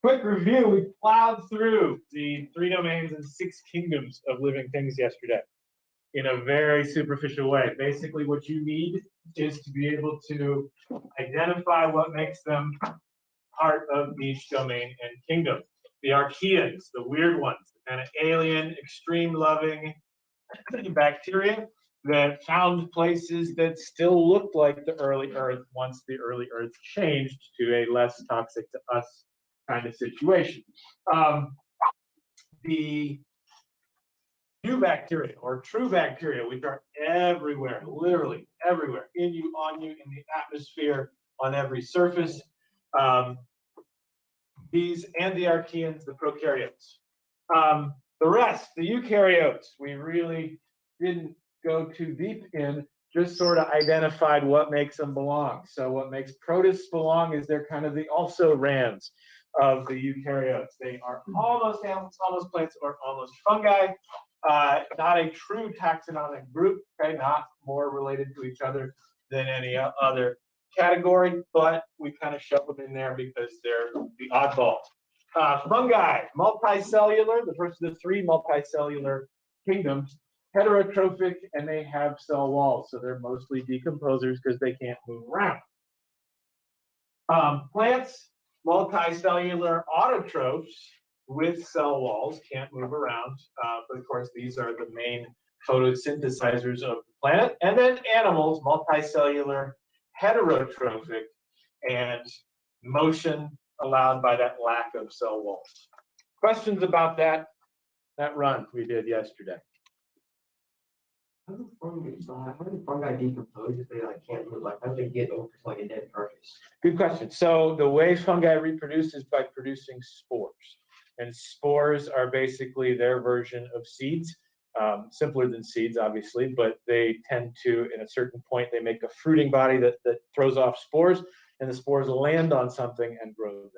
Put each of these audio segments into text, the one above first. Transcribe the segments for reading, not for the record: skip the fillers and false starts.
quick review. We plowed through the 3 domains and 6 kingdoms of living things yesterday in a very superficial way. Basically, what you need is to be able to identify what makes them part of each domain and kingdom. The Archaeans, the weird ones, the kind of alien, extreme loving bacteria that found places that still looked like the early Earth once the early Earth changed to a less toxic to us kind of situation. The new bacteria or true bacteria, which are everywhere, literally everywhere, in you, on you, in the atmosphere, on every surface. These and the Archaeans, the prokaryotes. The rest, the eukaryotes, we really didn't go too deep in, just sort of identified what makes them belong. So what makes protists belong is they're kind of the also-rans of the eukaryotes. They are almost animals, almost plants, or almost fungi. Not a true taxonomic group, okay, not more related to each other than any other category, but we kind of shove them in there because they're the oddballs. Fungi, multicellular, the first of the 3 multicellular kingdoms, heterotrophic, and they have cell walls, so they're mostly decomposers because they can't move around. Plants, multicellular autotrophs with cell walls, can't move around, but of course these are the main photosynthesizers of the planet. And then animals, multicellular, heterotrophic, and motion allowed by that lack of cell walls. Questions about that run we did yesterday? How do fungi decompose if they can't move? How do they get over to a dead carcass? Good question. So the way fungi reproduce is by producing spores. And spores are basically their version of seeds, simpler than seeds, obviously, but they tend to, at a certain point, they make a fruiting body that throws off spores, and the spores land on something and grow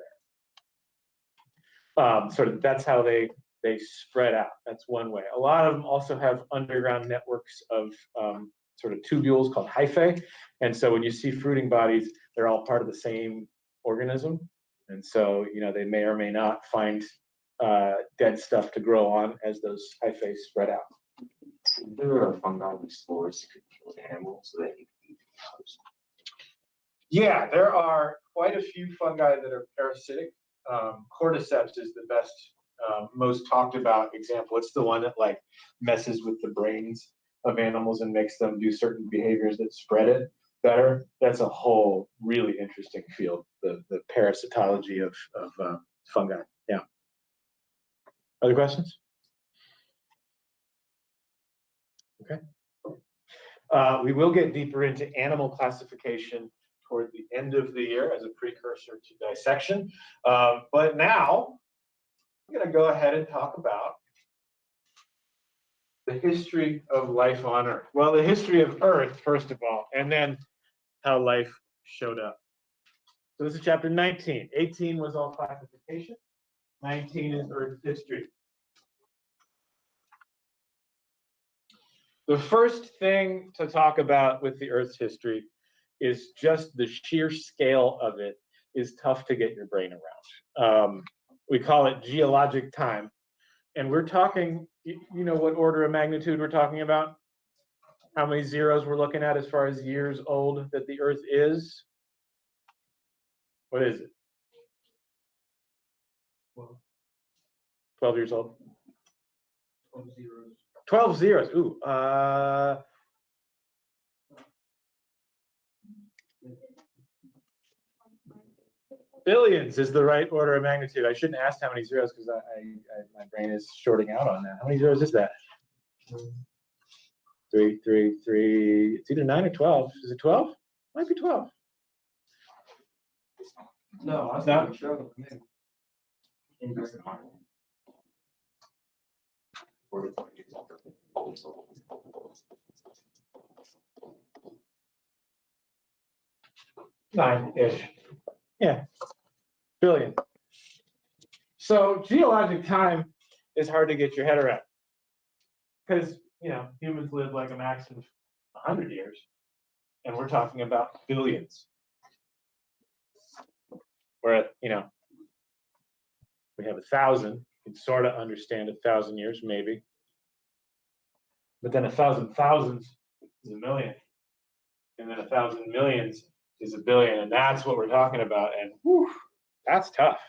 there. Sort of that's how they spread out. That's one way. A lot of them also have underground networks of sort of tubules called hyphae. And so when you see fruiting bodies, they're all part of the same organism. And so, they may or may not find dead stuff to grow on as those hyphae spread out. There are fungi with spores that could kill animals so they can eat those. Yeah, there are quite a few fungi that are parasitic. Cordyceps is the best, most talked about example. It's the one that messes with the brains of animals and makes them do certain behaviors that spread it better. That's a whole really interesting field, the parasitology of fungi. Yeah. Other questions? Okay. We will get deeper into animal classification toward the end of the year as a precursor to dissection. But now, I'm going to go ahead and talk about the history of life on Earth. Well, the history of Earth, first of all, and then how life showed up. So this is chapter 19. 18 was all classification. 19 is Earth's history. The first thing to talk about with the Earth's history is just the sheer scale of it is tough to get your brain around. We call it geologic time. And we're talking, what order of magnitude we're talking about? How many zeros we're looking at as far as years old that the Earth is? What is it? 12 years old? 12 zeros. 12 zeros. Ooh. Billions is the right order of magnitude. I shouldn't ask how many zeros because my brain is shorting out on that. How many zeros is that? 3, 3, 3. It's either 9 or 12. Is it 12? Might be 12. No, I was No? not sure. Nine-ish. Yeah. Billion. So geologic time is hard to get your head around because humans live like a max of 100 years, and we're talking about billions. We're at We have 1,000. You can sort of understand 1,000 years, maybe. But then 1,000 thousands is a million. And then 1,000 millions is a billion. And that's what we're talking about. And whew, that's tough.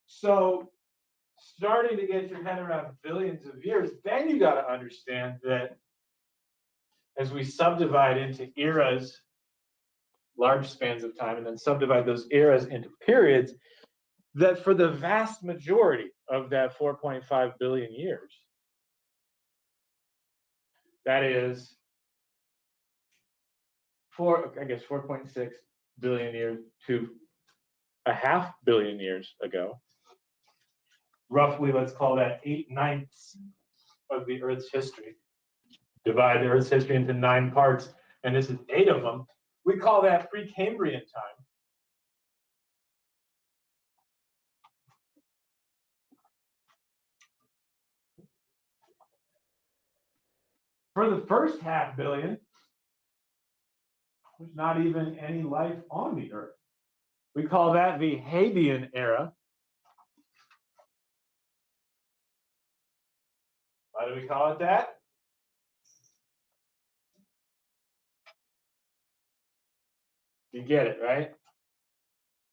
So starting to get your head around billions of years, then you got to understand that as we subdivide into eras, large spans of time, and then subdivide those eras into periods, that for the vast majority of that 4.5 billion years, that is 4.6 billion years to a half billion years ago, roughly, let's call that 8/9 of the Earth's history. Divide the Earth's history into 9 parts, and this is 8 of them. We call that Precambrian time. For the first half billion, there's not even any life on the Earth. We call that the Hadean era. Why do we call it that? You get it, right?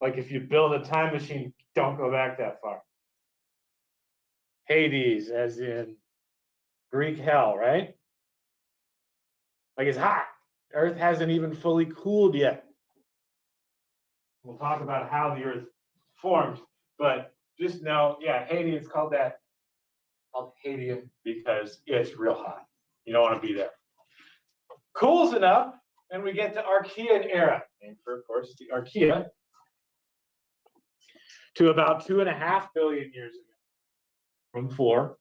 Like if you build a time machine, don't go back that far. Hades, as in Greek hell, right? Like it's hot. Earth hasn't even fully cooled yet. We'll talk about how the Earth formed, but just know, yeah, Hades is called Hadean because it's real hot. You don't want to be there. Cools enough, and we get to Archean era, named for, of course, the Archaea, to about 2.5 billion years ago from 4.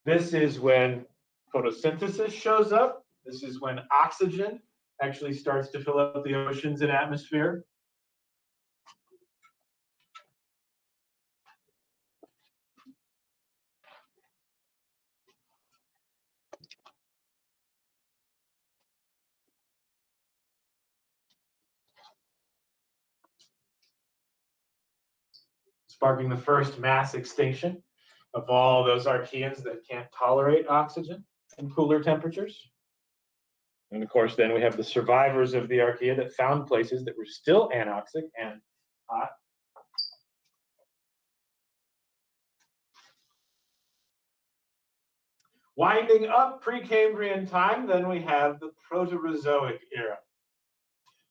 This is when photosynthesis shows up. This is when oxygen actually starts to fill up the oceans and atmosphere. Sparking the first mass extinction of all those Archeans that can't tolerate oxygen and cooler temperatures. And of course, then we have the survivors of the Archaea that found places that were still anoxic and hot. Winding up Precambrian time, then we have the Proterozoic era,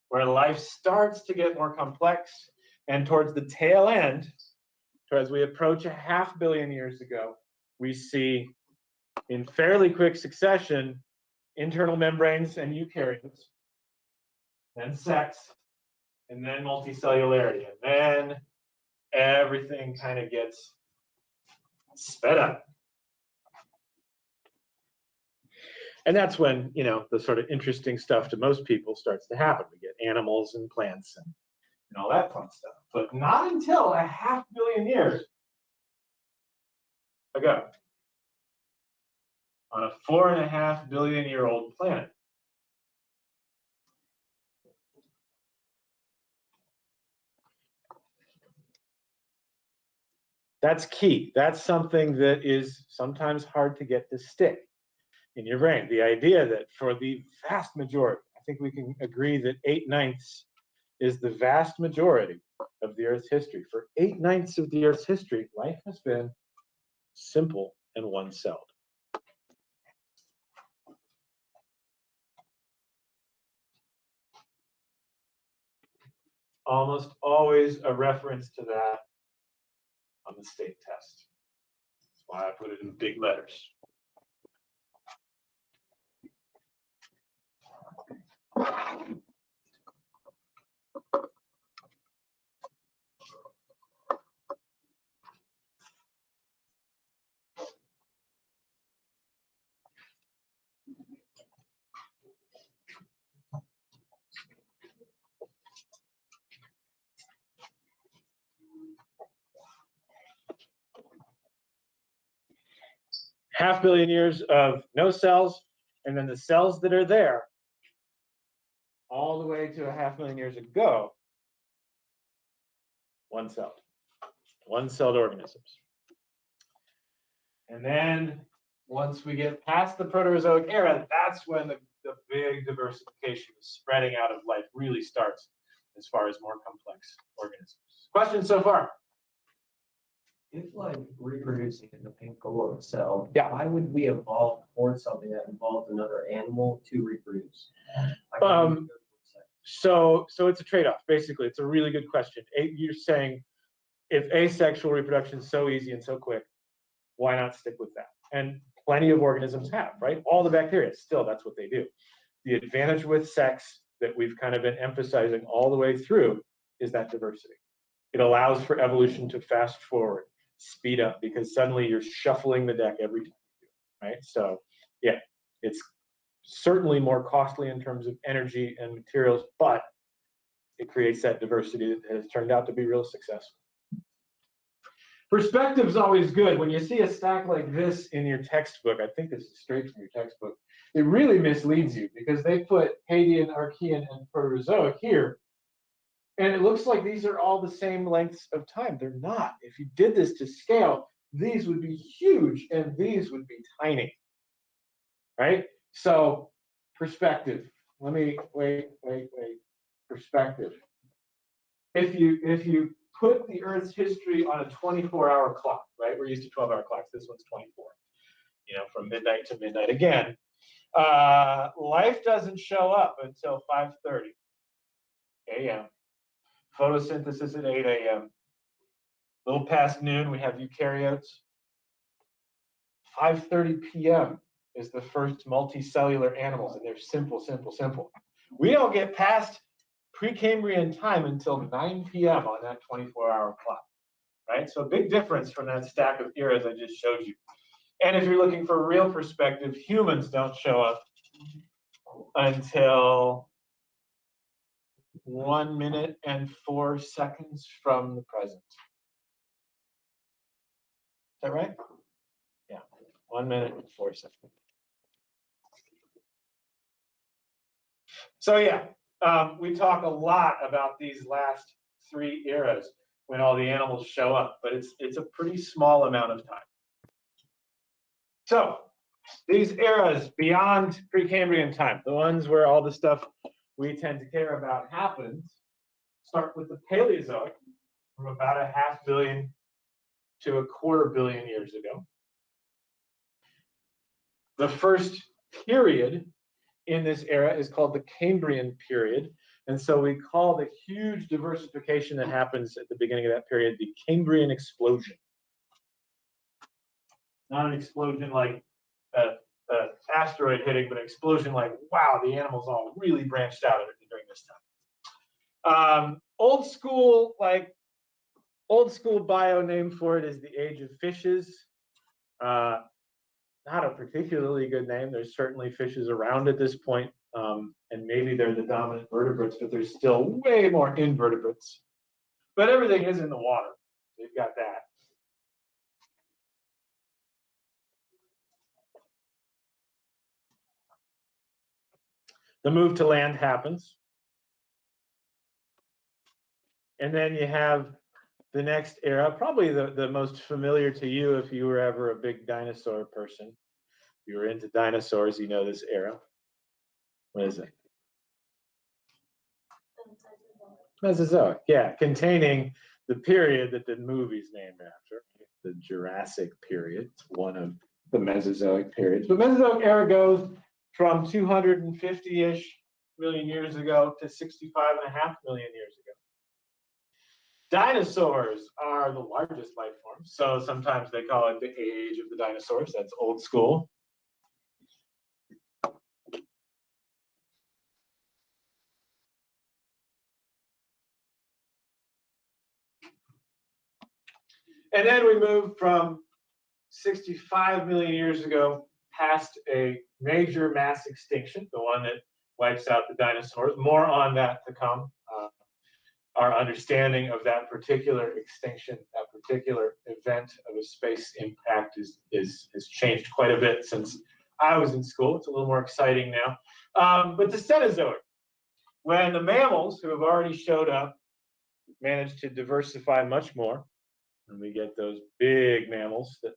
where life starts to get more complex, and towards the tail end, so as we approach 500 million years ago, we see in fairly quick succession internal membranes and eukaryotes, then sex, and then multicellularity, and then everything kind of gets sped up. And that's when, the sort of interesting stuff to most people starts to happen. We get animals and plants and all that fun stuff. But not until 500 million years ago, on a 4.5 billion year old planet. That's key. That's something that is sometimes hard to get to stick in your brain. The idea that for the vast majority, I think we can agree that 8/9 is the vast majority of the Earth's history. For 8/9 of the Earth's history, life has been simple and one-celled. Almost always a reference to that on the state test. That's why I put it in big letters. Half billion years of no cells, and then the cells that are there all the way to 500 million years ago one-celled organisms. And then once we get past the Proterozoic era, that's when the big diversification, the spreading out of life really starts as far as more complex organisms. Questions so far? If like reproducing in the pink color cell, Yeah. why would we evolve towards something that involves another animal to reproduce? So it's a trade-off, basically. It's a really good question. You're saying if asexual reproduction is so easy and so quick, why not stick with that? And plenty of organisms have, right? All the bacteria, still, that's what they do. The advantage with sex that we've kind of been emphasizing all the way through is that diversity. It allows for evolution to fast forward, speed up, because suddenly you're shuffling the deck every time you do it, right? So yeah, it's certainly more costly in terms of energy and materials, but it creates that diversity that has turned out to be real successful. Perspective is always good. When you see a stack like this in your textbook, I think this is straight from your textbook, it really misleads you because they put Hadean, Archean, and Proterozoic here, and it looks like these are all the same lengths of time. They're not. If you did this to scale, these would be huge and these would be tiny, right? So perspective. Let me, wait. Perspective. If you put the Earth's history on a 24-hour clock, right? We're used to 12-hour clocks. This one's 24, from midnight to midnight again. Life doesn't show up until 5:30 a.m. Photosynthesis at 8 a.m. A little past noon, we have eukaryotes. 5:30 p.m. is the first multicellular animals, and they're simple. We don't get past Precambrian time until 9 p.m. on that 24-hour clock, right? So a big difference from that stack of eras I just showed you. And if you're looking for real perspective, humans don't show up until 1 minute and 4 seconds from the present. Is that right? Yeah, 1 minute and 4 seconds. So yeah, we talk a lot about these last 3 eras when all the animals show up, but it's a pretty small amount of time. So these eras beyond Precambrian time, the ones where all the stuff we tend to care about happens, start with the Paleozoic from about 500 million to 250 million years ago. The first period in this era is called the Cambrian period. And so we call the huge diversification that happens at the beginning of that period the Cambrian explosion. Not an explosion like an asteroid hitting, but an explosion like, wow, the animals all really branched out during this time. Old school bio name for it is the Age of Fishes. Not a particularly good name. There's certainly fishes around at this point, and maybe they're the dominant vertebrates, but there's still way more invertebrates. But everything is in the water. They've got that. The move to land happens. And then you have the next era, probably the most familiar to you if you were ever a big dinosaur person. If you were into dinosaurs, you know this era. What is it? Mesozoic, yeah, containing the period that the movie's named after, the Jurassic period. It's one of the Mesozoic periods. But Mesozoic era goes from 250-ish million years ago to 65.5 million years ago. Dinosaurs are the largest life forms, so sometimes they call it the age of the dinosaurs. That's old school. And then we move from 65 million years ago past a major mass extinction, the one that wipes out the dinosaurs. More on that to come. Our understanding of that particular extinction, that particular event of a space impact has changed quite a bit since I was in school. It's a little more exciting now. But the Cenozoic, when the mammals who have already showed up managed to diversify much more, and we get those big mammals that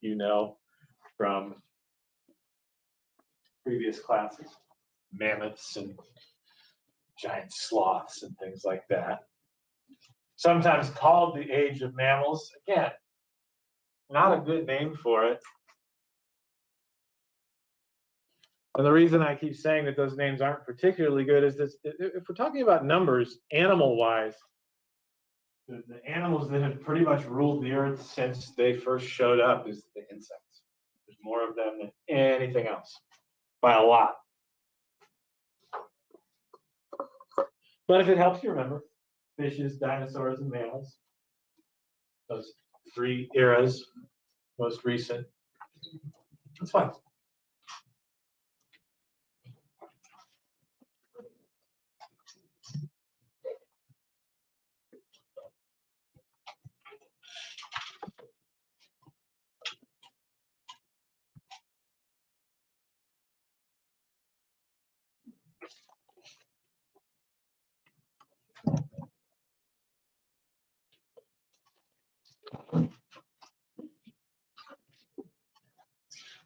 you know from previous classes, mammoths and giant sloths and things like that. Sometimes called the age of mammals. Again, not a good name for it. And the reason I keep saying that those names aren't particularly good is this: if we're talking about numbers, animal-wise, the animals that have pretty much ruled the earth since they first showed up is the insects. There's more of them than anything else, by a lot. But if it helps you remember, fishes, dinosaurs, and mammals, those three eras, most recent, that's fine.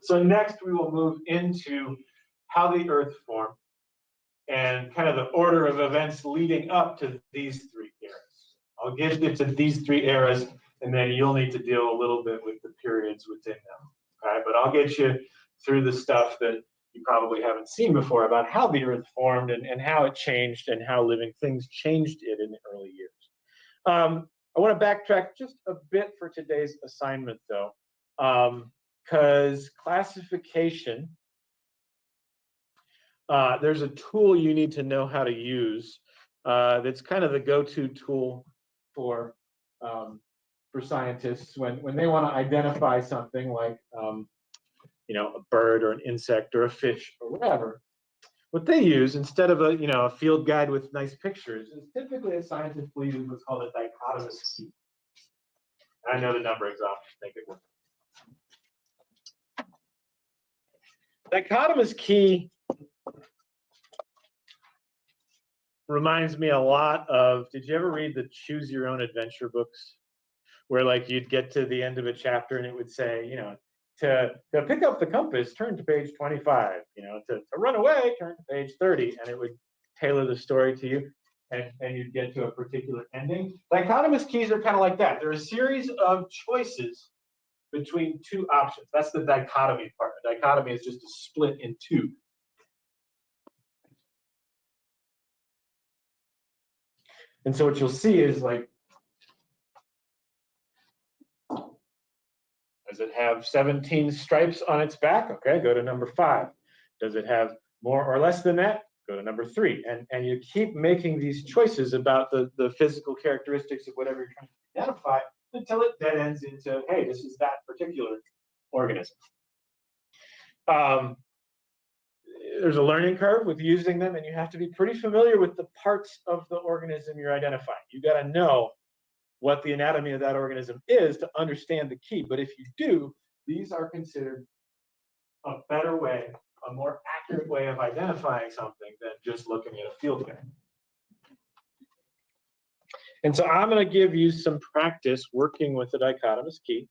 So next we will move into how the earth formed and kind of the order of events leading up to these three eras. I'll get into these three eras, and then you'll need to deal a little bit with the periods within them. Okay, but I'll get you through the stuff that you probably haven't seen before about how the earth formed and how it changed and how living things changed it in the early years. I want to backtrack just a bit for today's assignment, though, because classification, there's a tool you need to know how to use that's kind of the go-to tool for scientists when they want to identify something like a bird or an insect or a fish or whatever. What they use instead of a field guide with nice pictures is typically a scientist uses what's called a dichotomous key. I know the numbering's off, just make it work. Dichotomous key reminds me a lot of, did you ever read the Choose Your Own Adventure books? Where like you'd get to the end of a chapter and it would say, to pick up the compass, turn to page 25, to run away, turn to page 30, and it would tailor the story to you, and you'd get to a particular ending. Dichotomous keys are kind of like that. They're a series of choices between two options. That's the dichotomy part. A dichotomy is just a split in two. And so what you'll see is like, does it have 17 stripes on its back? Okay, go to number 5. Does it have more or less than that? Go to number 3. And you keep making these choices about the physical characteristics of whatever you're trying to identify until it dead ends into, hey, this is that particular organism. There's a learning curve with using them, and you have to be pretty familiar with the parts of the organism you're identifying. You got to know what the anatomy of that organism is to understand the key. But if you do, these are considered a better way, a more accurate way of identifying something than just looking at a field guide. And so I'm going to give you some practice working with the dichotomous key.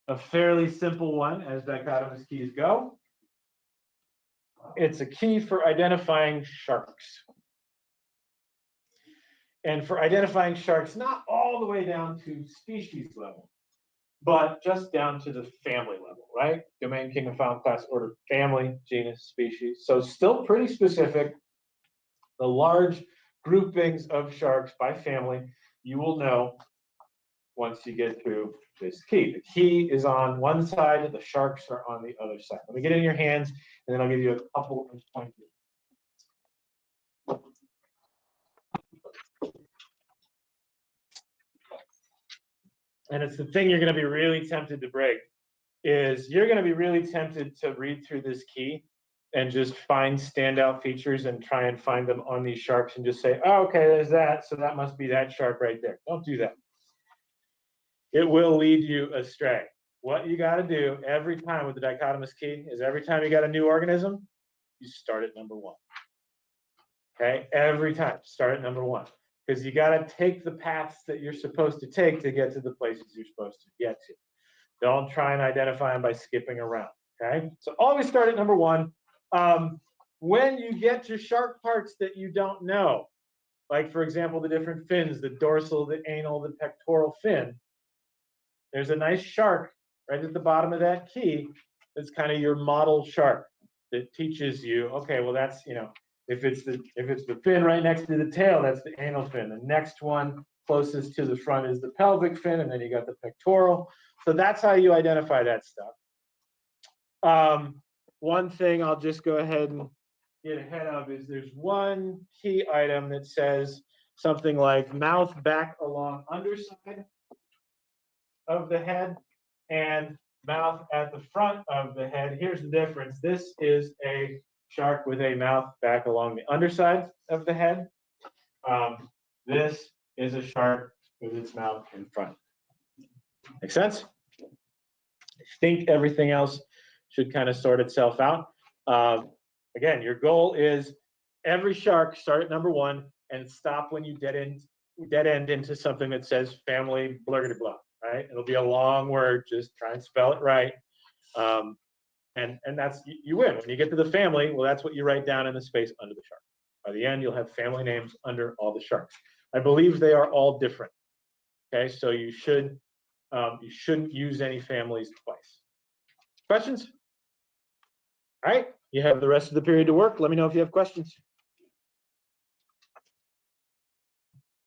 A fairly simple one, as dichotomous keys go. It's a key for identifying sharks. And for identifying sharks, not all the way down to species level, but just down to the family level, right? Domain, kingdom, found, class, order, family, genus, species. So still pretty specific. The large groupings of sharks by family, you will know once you get through this key. The key is on one side, the sharks are on the other side. Let me get it in your hands, and then I'll give you a couple of pointers. And it's the thing you're going to be really tempted to break, is you're going to be really tempted to read through this key and just find standout features and try and find them on these sharks and just say, oh, okay, there's that, so that must be that shark right there. Don't do that. It will lead you astray. What you got to do every time with the dichotomous key is every time you got a new organism, you you start at number 1. Okay, every time, start at number 1. Because you got to take the paths that you're supposed to take to get to the places you're supposed to get to. Don't try and identify them by skipping around, okay? So always start at number 1. When you get to shark parts that you don't know, like for example, the different fins, the dorsal, the anal, the pectoral fin, there's a nice shark right at the bottom of that key that's kind of your model shark that teaches you, okay, well that's, if it's the fin right next to the tail, that's the anal fin. The next one closest to the front is the pelvic fin, and then you got the pectoral. So that's how you identify that stuff. One thing I'll just go ahead and get ahead of is there's one key item that says something like mouth back along underside of the head and mouth at the front of the head. Here's the difference. This is a shark with a mouth back along the underside of the head. This is a shark with its mouth in front. Make sense? I think everything else should kind of sort itself out. Again, your goal is every shark start at number 1 and stop when you dead end into something that says family blah, blah, right? It'll be a long word. Just try and spell it right. And that's, you win. When you get to the family, well, that's what you write down in the space under the shark. By the end, you'll have family names under all the sharks. I believe they are all different. Okay, so you shouldn't use any families twice. Questions? All right, you have the rest of the period to work. Let me know if you have questions.